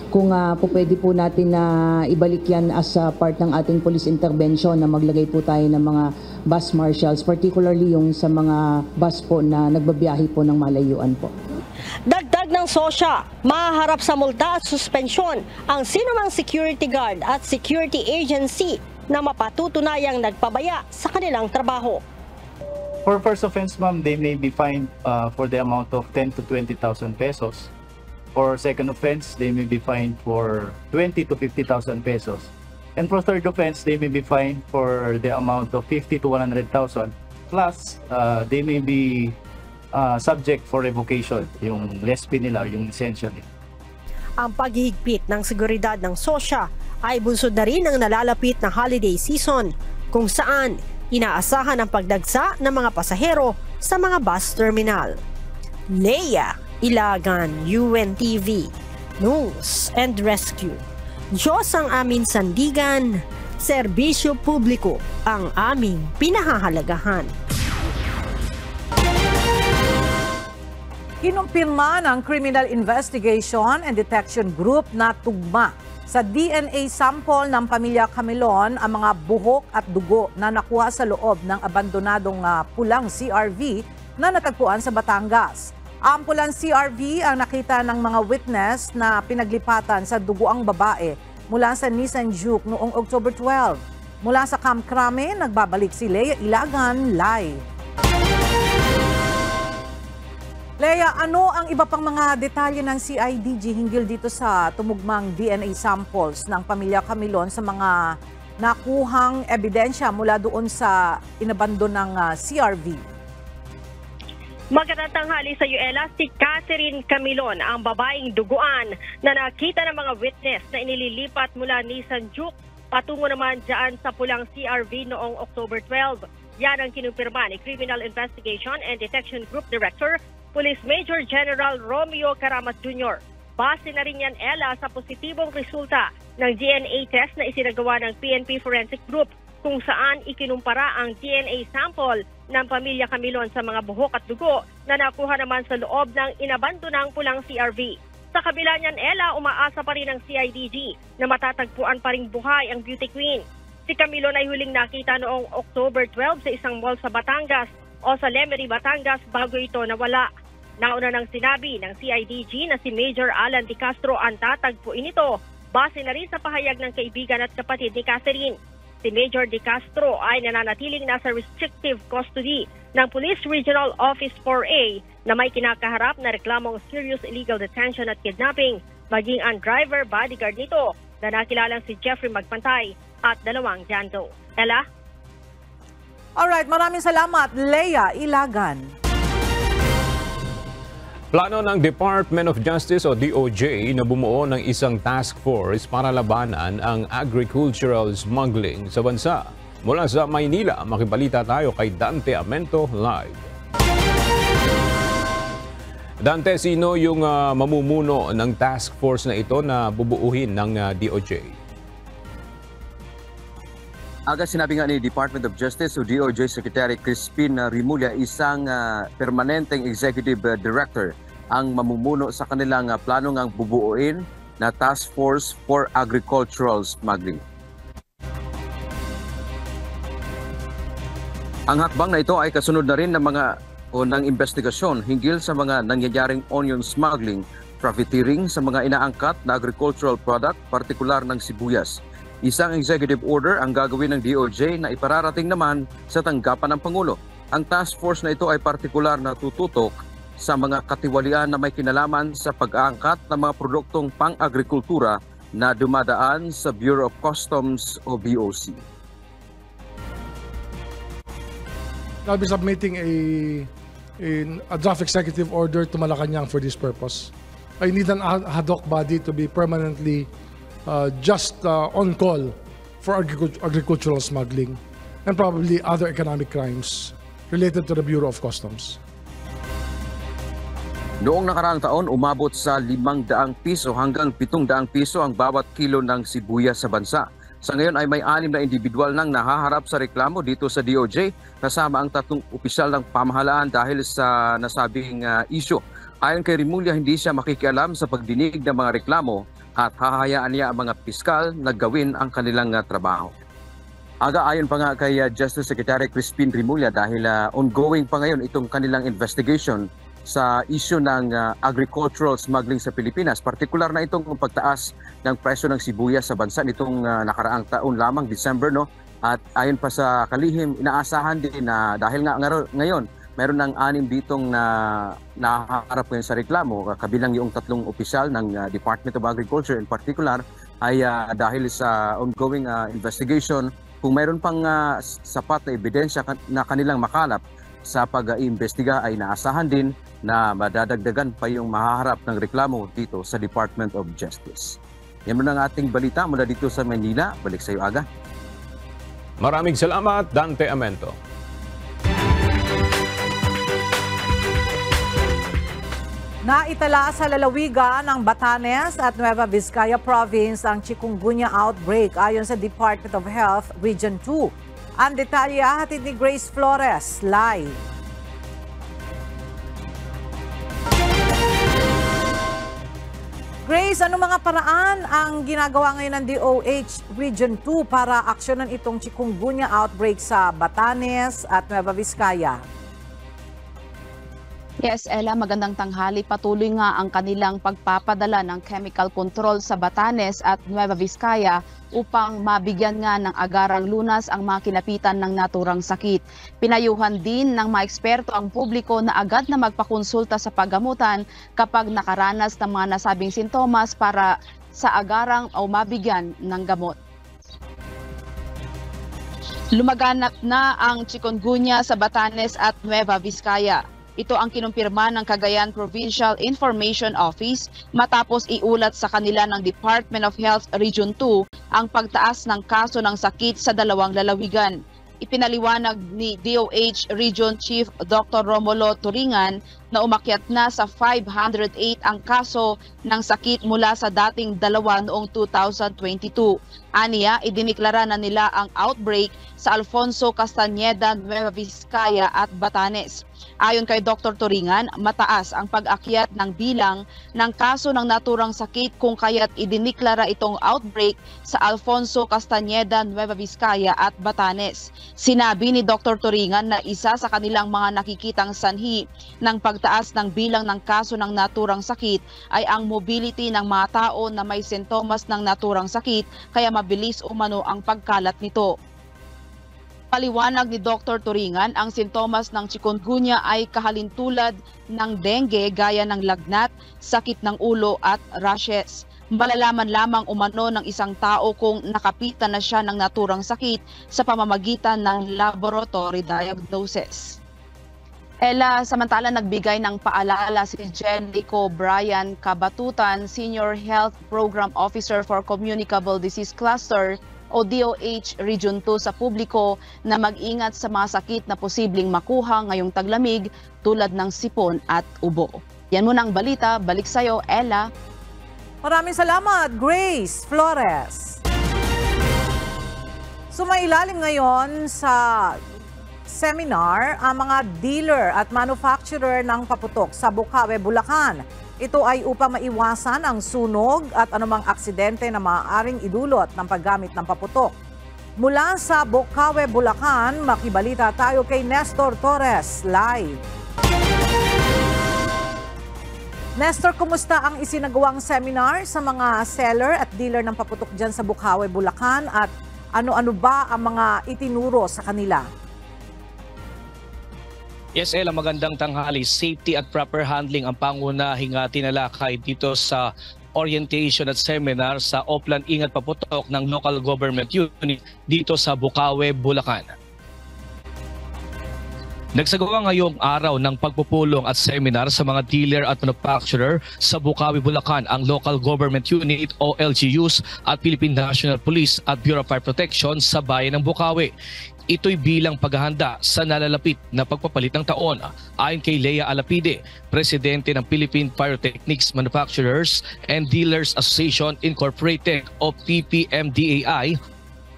S18: Kung po pwede po natin na ibalik yan as part ng ating police intervention na maglagay po tayo ng mga bus marshals, particularly yung sa mga bus po na nagbabiyahe po ng malayuan po.
S16: Dagdag ng SOSIA, mahaharap sa multa at suspensyon ang sinumang security guard at security agency na mapatutunayang nagpabaya sa kanilang trabaho.
S19: For first offense, ma'am, they may be fined for the amount of 10 to 20,000 pesos. For second offense, they may be fined for 20 to 50,000 pesos. And for third offense, they may be fined for the amount of 50 to 100,000. Plus, they may be subject for revocation, yung LESP nila, yung lisensya nila.
S16: Ang paghihigpit ng seguridad ng SOSIA ay bunsod na rin ng nalalapit na holiday season kung saan inaasahan ang pagdagsa ng mga pasahero sa mga bus terminal. Lea Ilagan, UNTV, News and Rescue. Diyos ang aming sandigan, serbisyo publiko ang aming pinahahalagahan.
S1: Kinumpirma ng Criminal Investigation and Detection Group na tugma Sa DNA sample ng pamilya Camilon ang mga buhok at dugo na nakuha sa loob ng abandonadong pulang CRV na natagpuan sa Batangas. Ang pulang CRV ang nakita ng mga witness na pinaglipatan sa dugoang babae mula sa Nissan Juke noong October 12. Mula sa Camp Crame, nagbabalik si Lea Ilagan live. Lea, ano ang iba pang mga detalye ng CIDG hinggil dito sa tumugmang DNA samples ng pamilya Camilon sa mga nakuhang ebidensya mula doon sa inabandon ng CRV?
S16: Magandang tanghali sa iyo, Ella. Si Catherine Camilon, ang babaeng duguan na nakita ng mga witness na inililipat mula Nissan Juke patungo naman dyan sa pulang CRV noong October 12. Yan ang kinumpirma ni Criminal Investigation and Detection Group Director, Police Major General Romeo Caramas Jr. Base na rin yan, Ella, sa positibong resulta ng DNA test na isinagawa ng PNP Forensic Group kung saan ikinumpara ang DNA sample ng pamilya Camilon sa mga buhok at dugo na nakuha naman sa loob ng inabandonang pulang CRV. Sa kabila niyan, Ella, umaasa pa rin ang CIDG na matatagpuan pa ring buhay ang beauty queen. Si Camilon ay huling nakita noong October 12 sa isang mall sa Batangas o sa Lemery, Batangas bago ito nawala. Nauna nang sinabi ng CIDG na si Major Alan De Castro ang tatagpuin ito base na rin sa pahayag ng kaibigan at kapatid ni Catherine. Si Major De Castro ay nananatiling nasa restrictive custody ng Police Regional Office 4A na may kinakaharap na reklamong serious illegal detention at kidnapping, maging ang driver bodyguard nito na nakilalang si Jeffrey Magpantay at 2 John Doe. Ella?
S1: Alright, maraming salamat, Lea Ilagan.
S2: Plano ng Department of Justice o DOJ na bumuo ng isang task force para labanan ang agricultural smuggling sa bansa. Mula sa Maynila, makibalita tayo kay Dante Amento live. Dante, sino yung mamumuno ng task force na ito na bubuuhin ng DOJ?
S8: Aga sinabi nga ni Department of Justice o DOJ Secretary Crispin Rimulya, isang permanenteng executive director ang mamumuno sa kanilang plano ngang bubuuin na Task Force for Agricultural Smuggling. Ang hakbang na ito ay kasunod na rin ng investigasyon hinggil sa mga nangyayaring onion smuggling, profiteering sa mga inaangkat na agricultural product, partikular ng sibuyas. Isang executive order ang gagawin ng DOJ na ipararating naman sa tanggapan ng Pangulo. Ang task force na ito ay partikular na tututok sa mga katiwalian na may kinalaman sa pag-aangkat ng mga produktong pang-agrikultura na dumadaan sa Bureau of Customs o BOC.
S9: I'll be submitting a draft executive order to Malacanang for this purpose. I need an ad hoc body to be permanently just on call for agricultural smuggling and probably other economic crimes related to the Bureau of Customs.
S8: Noong nakaraang taon, umabot sa 500 piso hanggang 700 piso ang bawat kilo ng sibuyas sa bansa. Sa ngayon ay may 6 na individual nang nahaharap sa reklamo dito sa DOJ, kasama ang 3 opisyal ng pamahalaan dahil sa nasabing issue. Ayon kay Rimulya, hindi siya makikialam sa pagdinig ng mga reklamo at hahayaan niya ang mga piskal na gawin ang kanilang trabaho. Aga, ayon pa nga kay Justice Secretary Crispin Rimulya, dahil ongoing pa ngayon itong kanilang investigation sa issue ng agricultural smuggling sa Pilipinas, partikular na itong pagtaas ng presyo ng sibuyas sa bansa nitong nakaraang taon lamang, December, no? At ayon pa sa kalihim, inaasahan din na dahil nga ngayon meron ng 6 ditong nahaharap ngayon sa reklamo, kabilang yung 3 opisyal ng Department of Agriculture in particular, ay dahil sa ongoing investigation, kung meron pang sapat na ebidensya na kanilang makalap sa pag-iimbestiga, ay naasahan din na madadagdagan pa yung mahaharap ng reklamo dito sa Department of Justice. Yan muna ang ating balita mula dito sa Manila. Balik sa iyo, Aga.
S2: Maraming salamat, Dante Amento.
S1: Naitala sa lalawigan ng Batanes at Nueva Vizcaya Province ang chikungunya outbreak ayon sa Department of Health Region 2. Ang detalye hatid ni Grace Flores live. Grace, ano mga paraan ang ginagawa ngayon ng DOH Region 2 para aksyonan itong chikungunya outbreak sa Batanes at Nueva Vizcaya?
S20: Yes, Ella, magandang tanghali. Patuloy nga ang kanilang pagpapadala ng chemical control sa Batanes at Nueva Vizcaya upang mabigyan nga ng agarang lunas ang mga kinapitan ng naturang sakit. Pinayuhan din ng mga eksperto ang publiko na agad na magpakonsulta sa paggamutan kapag nakaranas ng mga nasabing sintomas para sa agarang o mabigyan ng gamot. Lumaganap na ang chikungunya sa Batanes at Nueva Vizcaya. Ito ang kinumpirma ng Cagayan Provincial Information Office matapos iulat sa kanila ng Department of Health Region 2 ang pagtaas ng kaso ng sakit sa dalawang lalawigan. Ipinaliwanag ni DOH Region Chief Dr. Romulo Turingan na umakyat na sa 508 ang kaso ng sakit mula sa dating 2 noong 2022. Aniya, idiniklara na nila ang outbreak sa Alfonso Castañeda, Nueva Vizcaya at Batanes. Ayon kay Dr. Turingan, mataas ang pag-akyat ng bilang ng kaso ng naturang sakit kung kaya't idiniklara itong outbreak sa Alfonso Castañeda, Nueva Vizcaya at Batanes. Sinabi ni Dr. Turingan na isa sa kanilang mga nakikitang sanhi ng pagtaas ng bilang ng kaso ng naturang sakit ay ang mobility ng mga tao na may sintomas ng naturang sakit kaya mabilis umano ang pagkalat nito. Paliwanag ni Dr. Turingan, ang sintomas ng chikungunya ay kahalintulad ng dengue gaya ng lagnat, sakit ng ulo at rashes. Malalaman lamang umano ng isang tao kung nakapitan na siya ng naturang sakit sa pamamagitan ng laboratory diagnosis. Ella, samantala nagbigay ng paalala si Jenico Brian Kabatutan, Senior Health Program Officer for Communicable Disease Cluster o DOH Region 2 sa publiko na mag-ingat sa mga sakit na posibleng makuha ngayong taglamig tulad ng sipon at ubo. Yan muna ang balita. Balik sa'yo, Ella.
S1: Maraming salamat, Grace Flores. Sumailalim ngayon sa seminar ang mga dealer at manufacturer ng paputok sa Bukawe, Bulacan. Ito ay upang maiwasan ang sunog at anumang aksidente na maaaring idulot ng paggamit ng paputok. Mula sa Bukawe, Bulacan, makibalita tayo kay Nestor Torres live. Nestor, kumusta ang isinagawang seminar sa mga seller at dealer ng paputok dyan sa Bukawe, Bulacan at ano-ano ba ang mga itinuro sa kanila?
S21: Yes, Ella, magandang tanghali. Safety at proper handling ang pangunahing tinalakay dito sa orientation at seminar sa Oplan Ingat Paputok ng Local Government Unit dito sa Bukawe, Bulacan. Nagsagawa ngayong araw ng pagpupulong at seminar sa mga dealer at manufacturer sa Bukawe, Bulacan ang Local Government Unit o LGUs at Philippine National Police at Bureau of Fire Protection sa bayan ng Bukawe. Ito'y bilang paghahanda sa nalalapit na pagpapalit ng taon. Ayon kay Lea Alapide, Presidente ng Philippine Pyrotechnics Manufacturers and Dealers Association Incorporated o PPMDAI,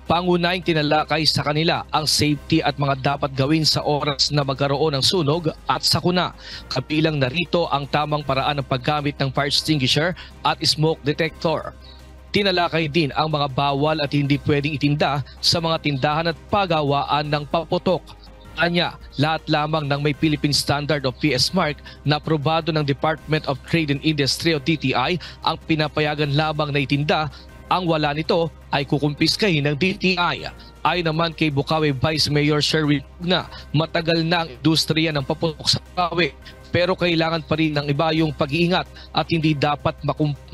S21: pangunahing tinalakay sa kanila ang safety at mga dapat gawin sa oras na magkaroon ng sunog at sakuna. Kabilang narito ang tamang paraan ng paggamit ng fire extinguisher at smoke detector. Tinalakay din ang mga bawal at hindi pwedeng itinda sa mga tindahan at pagawaan ng paputok. Anya, lahat lamang ng may Philippine Standard of PS Mark na aprobado ng Department of Trade and Industry o DTI ang pinapayagan lamang na itinda. Ang wala nito ay kukumpiskahin ng DTI. Ayon naman kay Bukawe Vice Mayor Sherwin na matagal na ang industriya ng paputok sa Bukawe. Pero kailangan pa rin ng iba yung pag-iingat at hindi dapat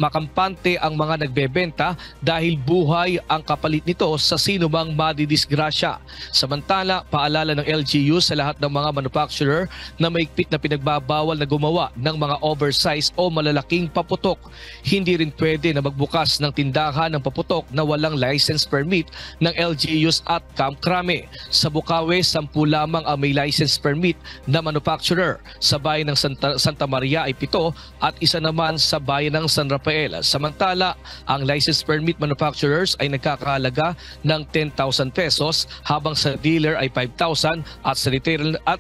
S21: makampante ang mga nagbebenta dahil buhay ang kapalit nito sa sinumang madidisgrasya. Samantala, paalala ng LGU sa lahat ng mga manufacturer na maigpit na pinagbabawal na gumawa ng mga oversize o malalaking paputok. Hindi rin pwede na magbukas ng tindahan ng paputok na walang license permit ng LGUs at Camp Crame. Sa Bukawe, 10 lamang ang may license permit na manufacturer. Sa bayan bayan ng Santa Maria ay 7 at isa naman sa bayan ng San Rafael. Samantala, ang license permit manufacturers ay nagkakahalaga ng 10,000 pesos habang sa dealer ay 5,000 at sa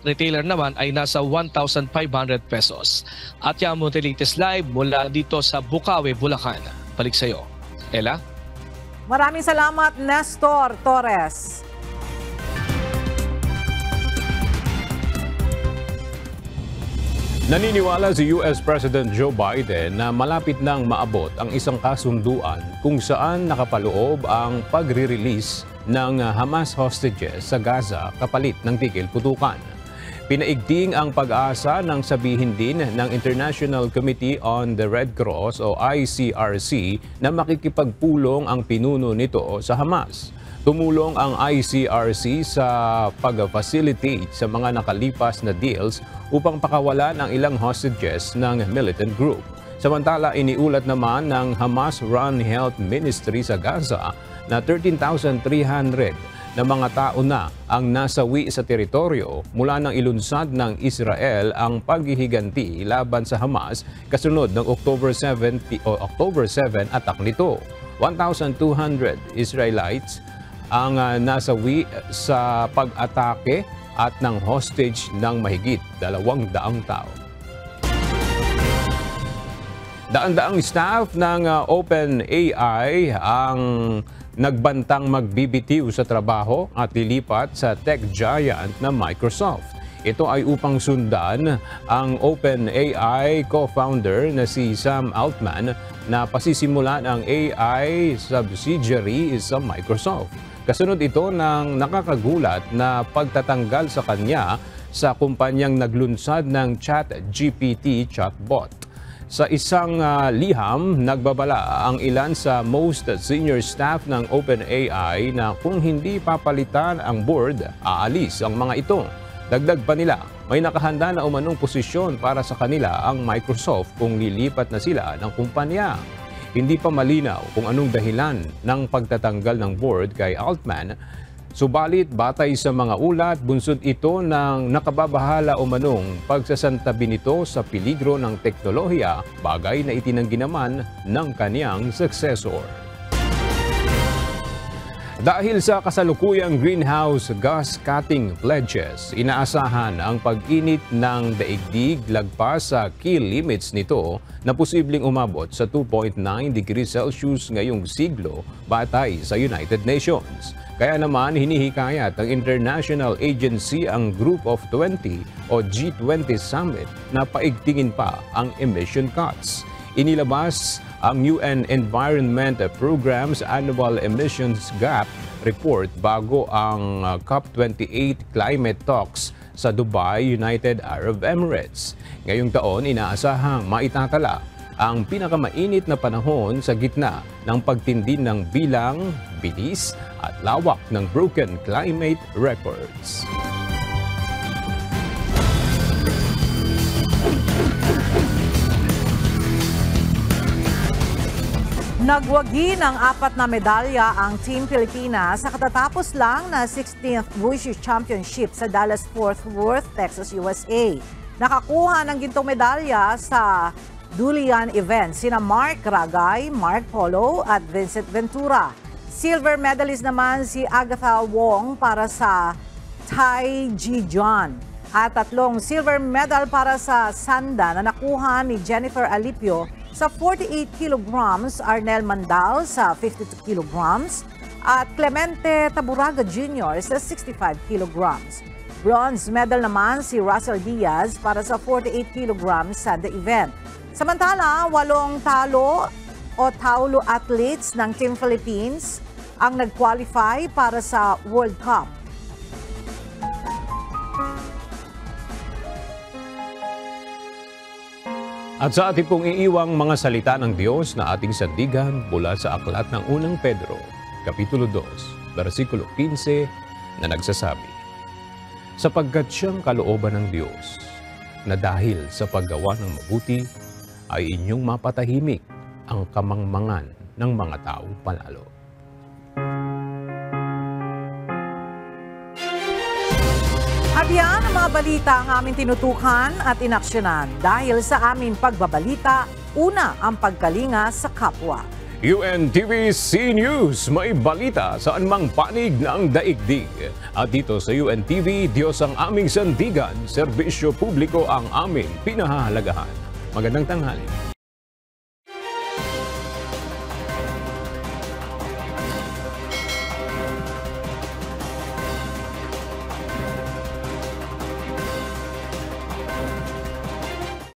S21: retailer naman ay nasa 1,500 pesos. At yan mo latest live mula dito sa Bukawi, Bulacan. Balik sa iyo, Ella.
S1: Maraming salamat, Nestor Torres.
S2: Naniniwala si US President Joe Biden na malapit nang maabot ang isang kasunduan kung saan nakapaloob ang pagre-release ng Hamas hostages sa Gaza kapalit ng tigil putukan. Pinaigting ang pag-asa ng sabihin din ng International Committee on the Red Cross o ICRC na makikipagpulong ang pinuno nito sa Hamas. Tumulong ang ICRC sa pag-facilitate sa mga nakalipas na deals upang pakawalan ang ilang hostages ng militant group. Samantala, iniulat naman ng Hamas-run Health Ministry sa Gaza na 13,300 na mga tao na ang nasawi sa teritoryo mula nang ilunsad ng Israel ang paghihiganti laban sa Hamas kasunod ng October 7 attack nito. 1,200 Israelites ang nasawi sa pag-atake at ng hostage ng mahigit 200 tao. Daan-daang staff ng OpenAI ang nagbantang magbibitiw sa trabaho at lilipat sa tech giant na Microsoft. Ito ay upang sundan ang OpenAI co-founder na si Sam Altman na pasisimulan ang AI subsidiary sa Microsoft. Kasunod ito ng nakakagulat na pagtatanggal sa kanya sa kumpanyang naglunsad ng ChatGPT chatbot. Sa isang liham, nagbabala ang ilan sa most senior staff ng OpenAI na kung hindi papalitan ang board, aalis ang mga ito. Dagdag pa nila, may nakahanda na umanong posisyon para sa kanila ang Microsoft kung lilipat na sila ng kumpanya. Hindi pa malinaw kung anong dahilan ng pagtatanggal ng board kay Altman. Subalit batay sa mga ulat, bunsod ito ng nakababahala umanong pagsasantabi nito sa peligro ng teknolohiya, bagay na itinanggi naman ng kaniyang successor. Dahil sa kasalukuyang greenhouse gas cutting pledges, inaasahan ang pag-init ng daigdig lagpas sa key limits nito na posibleng umabot sa 2.9 degrees Celsius ngayong siglo batay sa United Nations. Kaya naman hinihikayat ng International Agency ang Group of 20 o G20 Summit na paigtingin pa ang emission cuts. Inilabas ang UN Environment Program's Annual Emissions Gap Report bago ang COP28 climate talks sa Dubai, United Arab Emirates. Ngayong taon, inaasahang maitatala ang pinakamainit na panahon sa gitna ng pagtindi ng bilang, bilis at lawak ng broken climate records.
S1: Nagwagi ng 4 na medalya ang Team Pilipinas sa katatapos lang na 16th Wushu Championship sa Dallas-Fort Worth, Texas, USA. Nakakuha ng gintong medalya sa Dulian event sina Mark Ragay, Mark Polo at Vincent Ventura. Silver medalist naman si Agatha Wong para sa Tai Ji John. At 3 silver medal para sa Sanda na nakuha ni Jennifer Alipio sa 48 kilograms, Arnel Mandal sa 52 kilograms, at Clemente Taburaga Jr. sa 65 kilograms. Bronze medal naman si Russell Diaz para sa 48 kilograms sa the event. Samantala, 8 taulo athletes ng Team Philippines ang nag-qualify para sa World Cup.
S2: At sa ating pong iiwang mga salita ng Diyos na ating sandigan mula sa aklat ng unang Pedro, Kapitulo 2, versikulo 15 na nagsasabi, sapagkat siyang kalooban ng Diyos na dahil sa paggawa ng mabuti ay inyong mapatahimik ang kamangmangan ng mga taong panalo.
S1: At yan ang mga balita ang aming tinutukan at inaksyonan. Dahil sa aming pagbabalita, una ang pagkalinga sa kapwa.
S2: UNTV-C News, may balita sa anumang panig ng daigdig. At dito sa UNTV, Diyos ang aming sandigan, serbisyo publiko ang aming pinahahalagahan. Magandang tanghali.